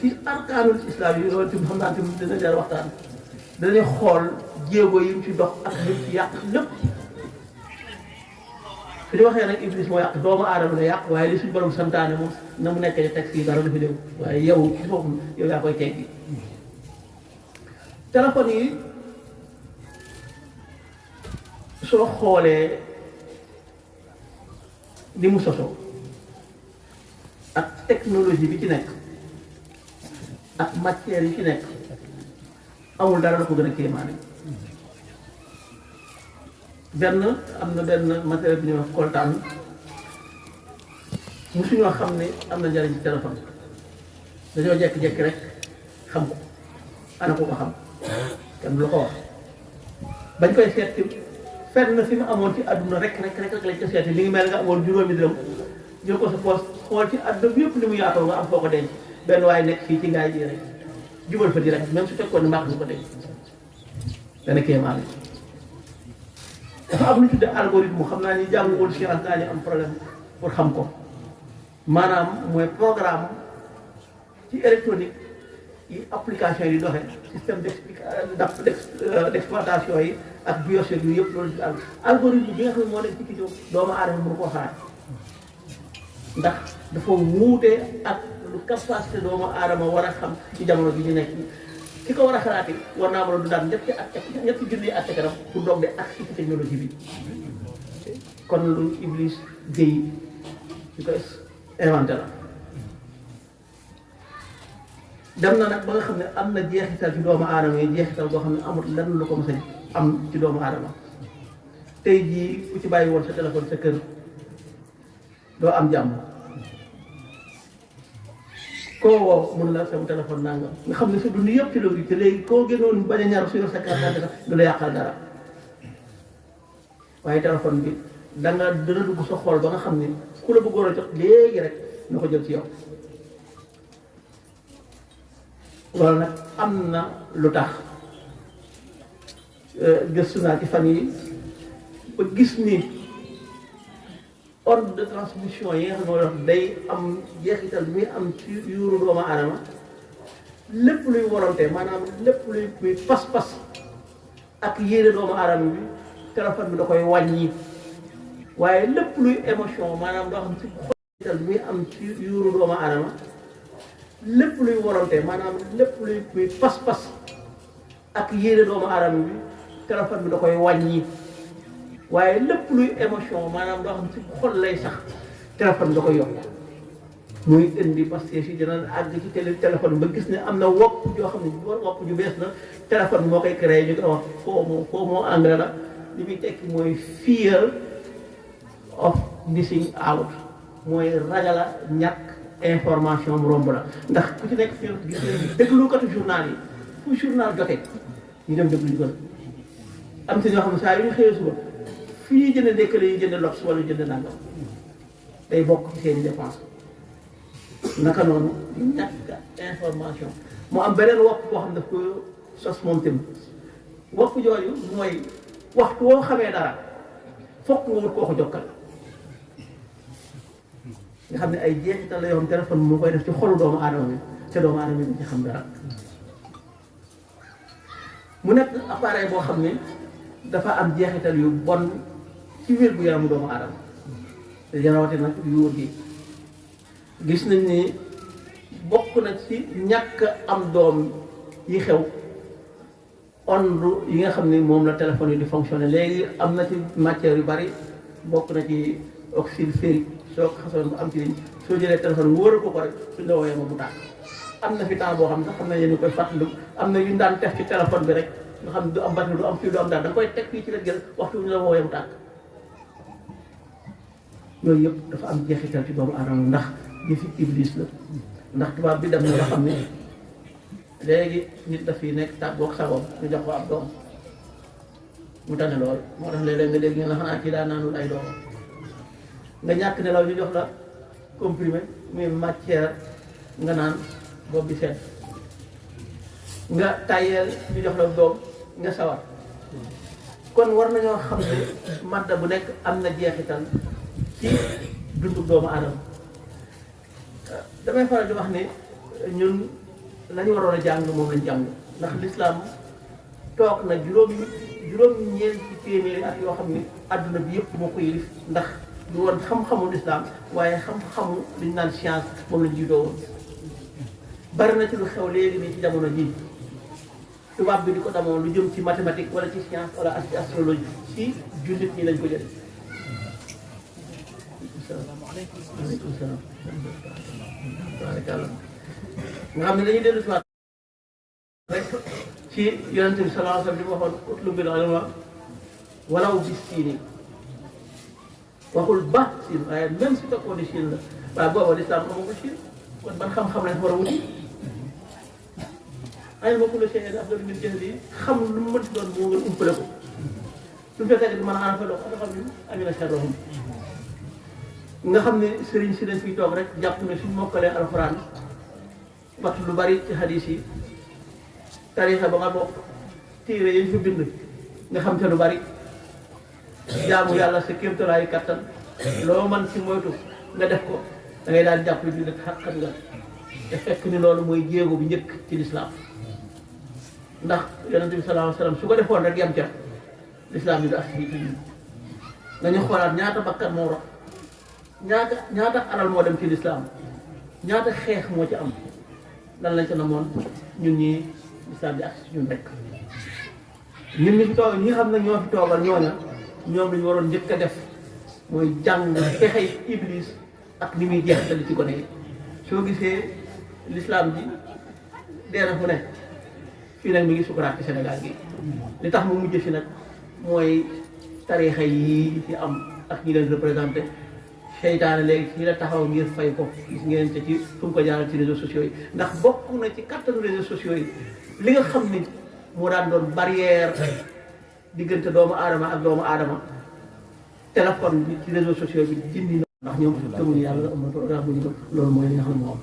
ci arkaanul islam yi loolu tamit xam naa tamit dina jar waxtaan danañ xool jéego yi mu ci dox ak lim ci yàq lépp fi di waxee nag iblis moo yàq doomu aadama la yàq waaye li suñu borom santaane moom na mu nekk ci texte yi dara du fi déw waaye yow ci foofu yow yaa koy teggi téléphone yi soo xoolee ni mu sosoo ak technologie bi ci nekk ak matière yi ci nekk amul dara la ko gën a kéemaane benn am na benn matériel bi ñuy wax coltan musuñoo xam ne am na njariñ ci téléphone dañoo jekki-jekki rek xam ko ana ko xam kenn lu ko wax bañ koy seet fenn fi mu amoon ci àdduna rek lañ ko seeti li ngi mel nga amoon juróomi dërëm jël ko sa poos xool ci àdduna bi yëpp li mu yaatoo nga am foo ko denc benn waaye nekk fii ci ngaay ji rek jubal fa direct même su fekkoon ne màgg su ko denc dana kéemaan dafa am lu tuddee algorithme xam naa ni jànguwul science daa ñu am problème pour xam ko maanaam mooy programme ci électronique yi application yi doxe système d'exploitation yi ak biochimie yi yëpp loolu ci algorithme bi nga xam ne moo nekk ci kii doomu aadama mënu koo xalaat ndax dafa wuute ak lu capacité doomu aadama war a xam ci jamono bi ñu nekk ki ko war a xalaat yi war naa mën a dundaat ñetti junni at kanam pour doog de ak ci technologie bi kon lu Iblis Guèye ñu koy inventé la dem na nag ba nga xam ne am na jeexital ci doomu aadama yi jeexital boo xam ne amul lenn lu ko mos a am ci doomu aadama tey jii ku ci bàyyi woon sa téléphone sa kër doo am jàmm koo woo mun la sama téléphone nangam nga xam ne sa dund yëpp ci loolu te léegi koo gënoon bañ a ñaar su yor sa carte sax du la yàqal dara waaye téléphone bi danga dana dugg sa xol ba nga xam ne ku la bëggoon a jot léegi rek na ko jël ci yow loolu nag am na lu tax gëstu naa ci fan yi ba gis ni ordre de transmission yi nga xam ne moo wax day am jeexital bi muy am ci yuuru doomu aadama lépp luy volonté maanaam lépp luy pas-pas ak yéene doomu aadama bi téléphone bi da koy wàññi waaye lépp luy émotion maanaam doo xam ci jeexital bi muy am ci yuuru doomu aadama lépp luy volonté maanaam lépp luy pas-pas ak yéene doomu aadama bi téléphone bi da koy wàññi waaye lépp luy émotion maanaam loo xam ci xol lay sax téléphone da koy yokk muy indi parce que si dina àgg ci téléphone ba gis ne am na wopp joo xam ne wopp ju bees na téléphone moo koy créé ñu koy wax FOMO anglais la li muy tekki mooy fear of missing out mooy ragala ñàkk information mu romb la ndax ku ci nekk fi gis nañ déglukatu journal yi fu journal jotee ñu dem déglu ko am si ñoo xam ne saa yu ñu xëyee suba fii ñuy jënd ndékkale yi jënd lox wala jënd nangam day bokk ci seen i dépense naka noonu ñàkk information mu am beneen wopp boo xam ne daf ko sos moom tamit wopp jooju mooy waxtu woo xamee dara fokk nga wut koo ko jokkal nga xam ne ay jeexital la yoo xam téléphone moo koy def ci xolu doomu aadama bi te doomu aadama bi ci xam dara mu nekk appareil boo xam ne dafa am jeexital yu bon ci wér-gu-yaramu doomu aadama te rawatina nag yuur gi gis nañ ni bokk na ci ñàkk am doom yi xew onde yi nga xam ne moom la téléphone yi di fonctionner léegi am na ci matière yu bari bokk na ci oxyde ferrique soo ko xasoon bu am ci liñ soo jëlee téléphone wóoral ko rek suñ la wooyee ma mu tàkk am na fi temps boo xam ne sax xam na yéen koy fàttaliku am na yu ñu daan def ci téléphone bi rek nga xam ne du am batterie du am fii du am daal da nga koy teg fii ci la jël waxtu ñu la woowee mu tàkk yooyu yëpp dafa am jeexital ci doomu aadama ndax li fi iblis la ndax tubaab bi dem na nga xam ne léegi nit daf fi nekk tàggoog sagoom ñu jox ko ab doom mu tane lool moo tax léeg-léeg nga dégg ñu ne xanaa kii daa naanul ay doom nga ñàkk nelaw ñu jox la comprimé mais matière nga naan boobu bi sedd nga tàyyeel ñu jox la doom nga sawar kon war nañoo xam ne madda bu nekk am na jeexital ci dundu doomu aadama damay faral di wax ne ñun lañu waroon a jàng moom lañ jàng ndax lislaam toog na juróom-ñeenti téeméeri at yoo xam ne adduna bi yëpp moo ko yilif ndax du woon xam-xamu lislaam waaye xam-xamu li ñu naan science moom lañ jiitoo woon bari na ci lu xew léegi nii ci jamono ji tubaab bi di ko damoon lu jëm ci mathématique wala ci science wala ci astrologie ci jullit ñi lañ ko jëlee. waaleykum salaam. nga xam ne dañuy dellu si waat rek ci yonente bi sallallahu alayhi wa sallam li mu waxoon utlubil ilma walaw bis siini waxul ba siin waaye même si fekkoon ni siin la waaye booba lislaam amoo ko siin kon ban xam-xam lañ war a wuti ay ma kullu shay'in afdalu min jahli xam lu mu mënti doon moo gën umpale ko su fekkee ne man a fa loo xam ne amina sharrohum nga xam ne sëriñ si dañ fiy toog rek jàpp ne suñ mokkalee alxuraan wat lu bari ci hadis yi tarixa ba nga bokk téere yañ fa bind nga xam te lu bari jaamu yàlla sa kéemtalaayu kattan loo man ci moytu nga def ko da ngay daal jàpp ju def xaqat nga te fekk ni loolu mooy jéego bu njëkk ci lislaam ndax yonente bi sallallahu alayhi wa sallam su ko defoon rek yam ca lislaam yi du ak ci ñun nañu xoolaat ñaata bakkan moo rot ñaata alal moo dem ci lislaam ñaata xeex moo ci am lan lañ ca namoon ñun ñii lislaam bi ak ci ñun rek ñun ñi fi toog ñi xam ne ñoo fi toogal ñooña ñoom lañu waroon njëkk a def mooy jàng pexey iblis ak ni muy jeexitali ci gone yi soo gisee lislaam ji dee na fu ne fii nag mi ngi sukuraat ci Sénégal gi li tax mu mujj fi nag mooy tarixa yi ci am ak ñi leen représenté seytaane léegi ci la taxaw ngir fay ko gis ngeen te ci fu mu ko jaaral ci réseaux sociaux yi ndax bokk na ci kattanu réseaux sociaux yi li nga xam ni moo daan doon barrière diggante doomu aadama ak doomu aadama téléphone bi ci réseaux sociaux bi dindi na ndax ñoom gëmuñu yàlla am na programme bu ñu loolu mooy li nga xam ne moo am